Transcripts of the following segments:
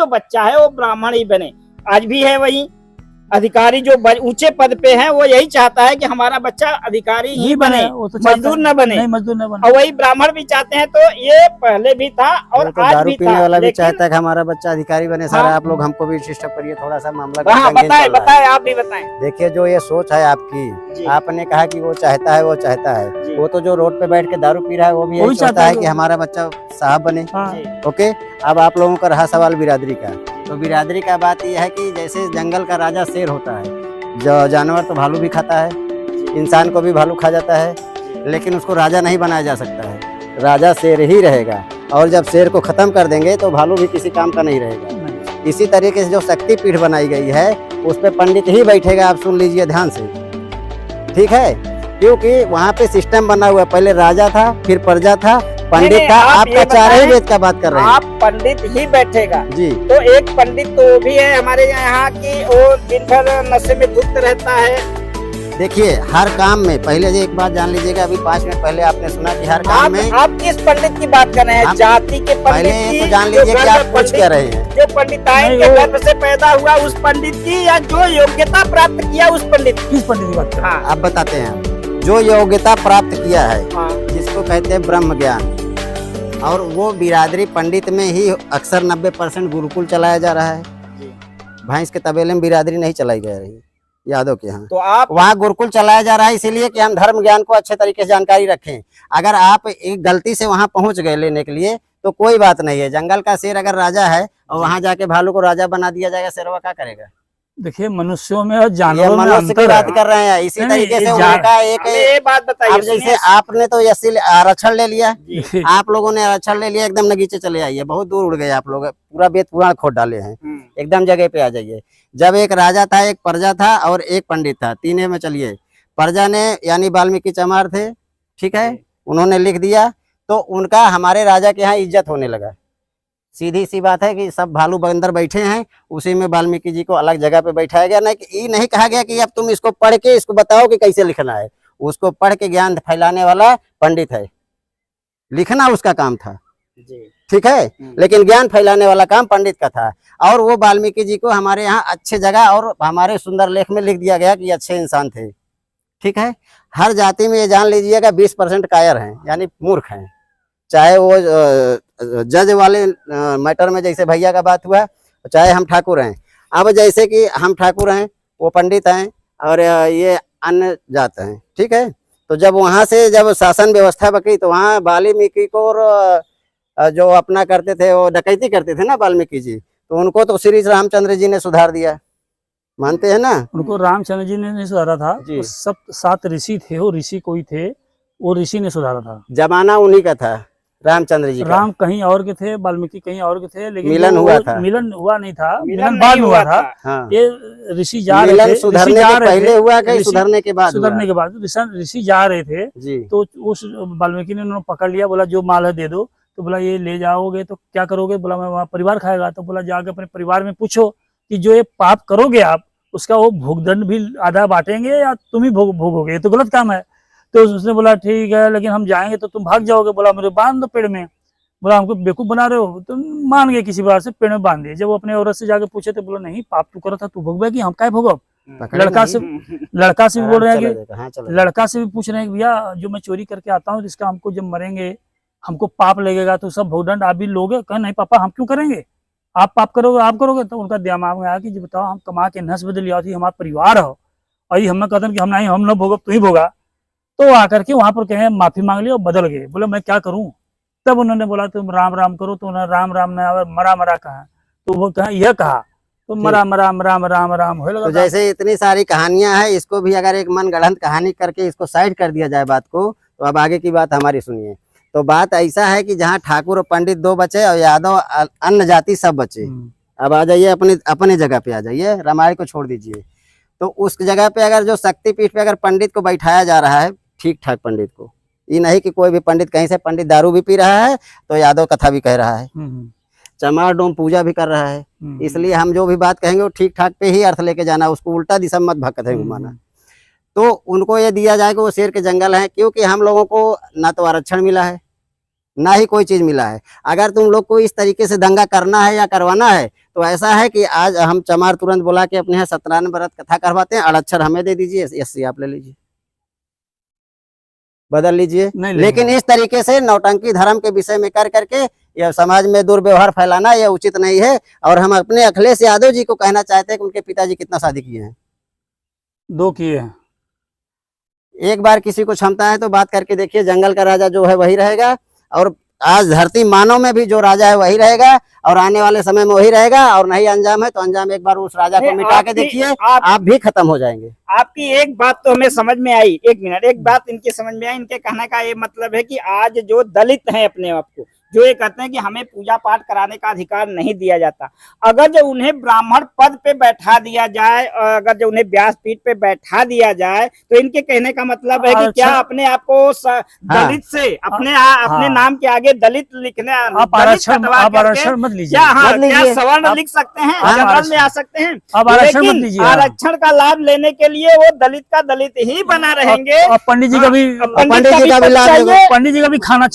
जो बच्चा है वो ब्राह्मण ही बने। आज भी है वही अधिकारी जो ऊंचे पद पे है, वो यही चाहता है कि हमारा बच्चा अधिकारी ही बने, तो मजदूर न बने। नहीं, मजदूर न बने। और वही ब्राह्मण भी चाहते हैं। तो ये पहले भी था और तो आज दारू भी पीने था, वाला भी लेकिन चाहता है कि हमारा बच्चा अधिकारी बने। सर आप लोग हमको भी डिस्टर्ब करिए थोड़ा सा, मामला बताए बताए, आप भी बताएं। देखिए जो ये सोच है आपकी, आपने कहा कि वो चाहता है, वो चाहता है, वो तो जो रोड पे बैठ के दारू पी रहा है वो भी यही चाहता है कि हमारा बच्चा साहब बने। ओके, अब आप लोगों का रहा सवाल बिरादरी का, तो बिरादरी का बात यह है कि जैसे जंगल का राजा शेर होता है, जो जानवर तो भालू भी खाता है, इंसान को भी भालू खा जाता है, लेकिन उसको राजा नहीं बनाया जा सकता है। राजा शेर ही रहेगा, और जब शेर को खत्म कर देंगे तो भालू भी किसी काम का नहीं रहेगा। इसी तरीके से जो शक्ति पीठ बनाई गई है उस पे पंडित ही बैठेगा। आप सुन लीजिए ध्यान से, ठीक है, क्योंकि वहाँ पे सिस्टम बना हुआ है। पहले राजा था, फिर प्रजा था, पंडित था। आपका चार ही वेद का बात कर रहे हैं। आप पंडित ही बैठेगा जी। तो एक पंडित तो वो भी है हमारे यहाँ की, वो दिन भर नशे में धुत रहता है। देखिए हर काम में, पहले एक बात जान लीजिएगा, अभी 5 मिनट पहले आपने सुना कि हर काम में आप किस पंडित की बात कर रहे हैं? जाति के पंडित पहले की, तो जान लीजिए कि आप कुछ कह रहे हैं, जो पंडिताइन के गर्भ से पैदा हुआ उस पंडित की, या जो योग्यता प्राप्त किया उस पंडित की? किस पंडित की बात कर रहे हैं? आप बताते हैं। जो योग्यता प्राप्त किया है, जिसको कहते हैं ब्रह्म ज्ञान, और वो बिरादरी पंडित में ही अक्सर 90% गुरुकुल चलाया जा रहा है। भैंस के तबेले में बिरादरी नहीं चलाई जा रही यादव के यहाँ, तो आप वहाँ गुरुकुल चलाया जा रहा है, इसीलिए कि हम धर्म ज्ञान को अच्छे तरीके से जानकारी रखें। अगर आप एक गलती से वहाँ पहुँच गए लेने के लिए तो कोई बात नहीं है। जंगल का शेर अगर राजा है और वहाँ जाके भालू को राजा बना दिया जाएगा, शेरवा क्या करेगा? देखिए मनुष्यों में और जानवरों में मनुष्य की बात कर रहे हैं। इसी तरीके से उनका एक बात बताइए, जैसे आपने तो ऐसे आरक्षण ले लिया, आप लोगों ने आरक्षण ले लिया, एकदम नगीचे चले आइए, बहुत दूर उड़ गए आप लोग, पूरा वेद पुराण खोद डाले हैं, एकदम जगह पे आ जाइए। जब एक राजा था, एक प्रजा था और एक पंडित था, तीनों में चलिए। प्रजा ने यानी वाल्मीकि चमार थे, ठीक है, उन्होंने लिख दिया तो उनका हमारे राजा के यहाँ इज्जत होने लगा। सीधी सी बात है कि सब भालू बंदर बैठे हैं, उसी में वाल्मीकि जी को अलग जगह पे बैठाया गया। ना कि ये नहीं कहा गया कि अब तुम इसको पढ़ के इसको बताओ कि कैसे लिखना है। उसको पढ़ के ज्ञान फैलाने वाला पंडित है, लिखना उसका काम था, ठीक है, लेकिन ज्ञान फैलाने वाला काम पंडित का था। और वो वाल्मीकि जी को हमारे यहाँ अच्छे जगह और हमारे सुंदर लेख में लिख दिया गया कि अच्छे इंसान थे, ठीक है। हर जाति में ये जान लीजिएगा 20% कायर हैं, यानी मूर्ख हैं। चाहे वो जज वाले मैटर में जैसे भैया का बात हुआ, चाहे हम ठाकुर हैं। अब जैसे कि हम ठाकुर हैं, वो पंडित हैं और ये अन्य जात हैं, ठीक है। तो जब वहाँ से जब शासन व्यवस्था बकी तो वहाँ वाल्मीकि को और जो अपना करते थे, वो डकैती करते थे ना वाल्मीकि जी, तो उनको तो श्री रामचंद्र जी ने सुधार दिया, मानते हैं ना? उनको रामचंद्र जी ने नहीं सुधारा था, तो सब 7 ऋषि थे, वो ऋषि कोई थे, वो ऋषि ने सुधारा था। जमाना उन्हीं का था, रामचंद्र जी का। राम कहीं और के थे, वाल्मीकि कहीं और के थे, लेकिन मिलन हुआ था, मिलन हुआ नहीं था, मिलन बाद में हुआ था। हाँ। ये ऋषि जा रहे थे, सुधरने के पहले हुआ कि सुधरने के बाद? सुधरने के बाद ऋषि जा रहे थे जी। तो उस वाल्मीकि ने उन्होंने पकड़ लिया, बोला जो माल है दे दो। तो बोला ये ले जाओगे तो क्या करोगे? बोला मैं वहाँ परिवार खाएगा। तो बोला जाके अपने परिवार में पूछो कि जो ये पाप करोगे आप, उसका वो भोगदंड भी आधा बांटेंगे या तुम ही भोगोगे, ये तो गलत काम है। तो उसने बोला ठीक है, लेकिन हम जाएंगे तो तुम भाग जाओगे। बोला मुझे बांध दो पेड़ में। बोला हमको बेवकूफ बना रहे हो? तो मान गए, किसी बात से पेड़ में बांध दिए। जब वो अपने औरत से जाके पूछे तो बोला नहीं, पाप तू करा था, तू भोगबे कि हम क्या भोगब? लड़का से भी बोल रहे हैं कि लड़का से भी पूछ रहे हैं कि भैया जो मैं चोरी करके आता हूँ, इसका हमको जब मरेंगे हमको पाप लगेगा तो सब भोगदंड आप भी लोगे? कहा नहीं पापा, हम क्यों करेंगे, आप पाप करोगे, आप करोगे। तो उनका दिमाग में आया कि बताओ हम कमा के नस बदल लिया थी, हमारा परिवार हो और ये हमें कहते कि हम नहीं, हम न भोगब, तू ही भोगा। तो आकर के वहां पर कहे माफी मांग लिया और बदल गए। बोले मैं क्या करूं? तब उन्होंने बोला तुम राम राम करो। तो उन्होंने राम राम ने मरा मरा कहा, तो वो कहा यह कहा तो मरा मरा राम राम राम हो लगा। तो जैसे इतनी सारी कहानियां हैं, इसको भी अगर एक मन गढ़ंत कहानी करके इसको साइड कर दिया जाए बात को, तो अब आगे की बात हमारी सुनिए। तो बात ऐसा है कि जहाँ ठाकुर और पंडित 2 बचे और यादव अन्य जाति सब बचे। अब आ जाइए अपने जगह पे आ जाइए, रामायण को छोड़ दीजिए। तो उस जगह पे अगर जो शक्तिपीठ पे अगर पंडित को बैठाया जा रहा है, ठीक ठाक पंडित को, ये नहीं कि कोई भी पंडित कहीं से पंडित दारू भी पी रहा है तो यादव कथा भी कह रहा है, चमार डोम पूजा भी कर रहा है। इसलिए हम जो भी बात कहेंगे वो ठीक ठाक पे ही अर्थ लेके जाना, उसको उल्टा दिशा मत भटक है घुमाना। तो उनको ये दिया जाए कि वो शेर के जंगल है, क्योंकि हम लोगों को ना तो आरक्षण मिला है, ना ही कोई चीज मिला है। अगर तुम लोग को इस तरीके से दंगा करना है या करवाना है तो ऐसा है कि आज हम चमार तुरंत बुला के अपने यहाँ सत्यनारायण व्रत कथा करवाते हैं, अक्षर हमें दे दीजिए, एससी आप ले लीजिए, बदल लीजिए। लेकिन इस तरीके से नौटंकी धर्म के विषय में कर करके यह समाज में दुर्व्यवहार फैलाना यह उचित नहीं है। और हम अपने अखिलेश यादव जी को कहना चाहते हैं कि उनके पिताजी कितना शादी किए हैं? 2 किए हैं। एक बार किसी को क्षमता है तो बात करके देखिए, जंगल का राजा जो है वही रहेगा, और आज धरती मानव में भी जो राजा है वही रहेगा, और आने वाले समय में वही रहेगा। और नहीं अंजाम है तो अंजाम एक बार उस राजा को मिटा के देखिए, आप भी खत्म हो जाएंगे। आपकी एक बात तो हमें समझ में आई, एक मिनट, एक बात इनके समझ में आई। इनके कहने का ये मतलब है कि आज जो दलित हैं अपने आप को, जो ये कहते हैं कि हमें पूजा पाठ कराने का अधिकार नहीं दिया जाता, अगर जो उन्हें ब्राह्मण पद पे बैठा दिया जाए, अगर जो उन्हें व्यासपीठ पे बैठा दिया जाए, तो इनके कहने का मतलब है कि क्या अपने आप को दलित से अपने नाम के आगे दलित लिखने, आप आरक्षण मत लीजिए, क्या सवर्ण लिख सकते हैं, जनरल में आ सकते हैं, आप आरक्षण मत लीजिए। आरक्षण का लाभ लेने के लिए वो दलित का दलित ही बना रहेंगे। पंडित जी का भी खाना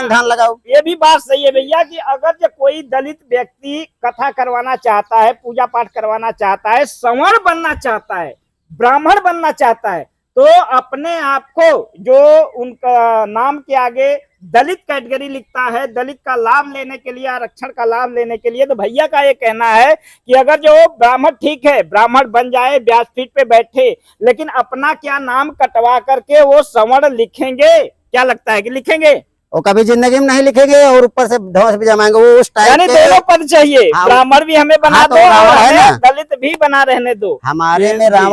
धान लगाओ। ये भी बात सही है भैया कि अगर जो कोई दलित व्यक्ति कथा करवाना चाहता है, पूजा पाठ करवाना चाहता है, सवर्ण बनना चाहता है, ब्राह्मण बनना चाहता है, तो अपने आप को जो उनका नाम के आगे दलित कैटेगरी लिखता है, दलित का लाभ लेने के लिए, आरक्षण का लाभ लेने के लिए, तो भैया का ये कहना है कि अगर जो ब्राह्मण, ठीक है ब्राह्मण बन जाए, व्यासपीठ पे बैठे, लेकिन अपना क्या नाम कटवा करके वो सवर्ण लिखेंगे? क्या लगता है कि लिखेंगे? वो कभी जिंदगी में नहीं लिखेंगे, और ऊपर से धौंस भी जमाएंगे। वो उस टाइम दोनों पद चाहिए, ब्राह्मण भी हमें बना दो और दलित भी बना रहने दो। हमारे में रावण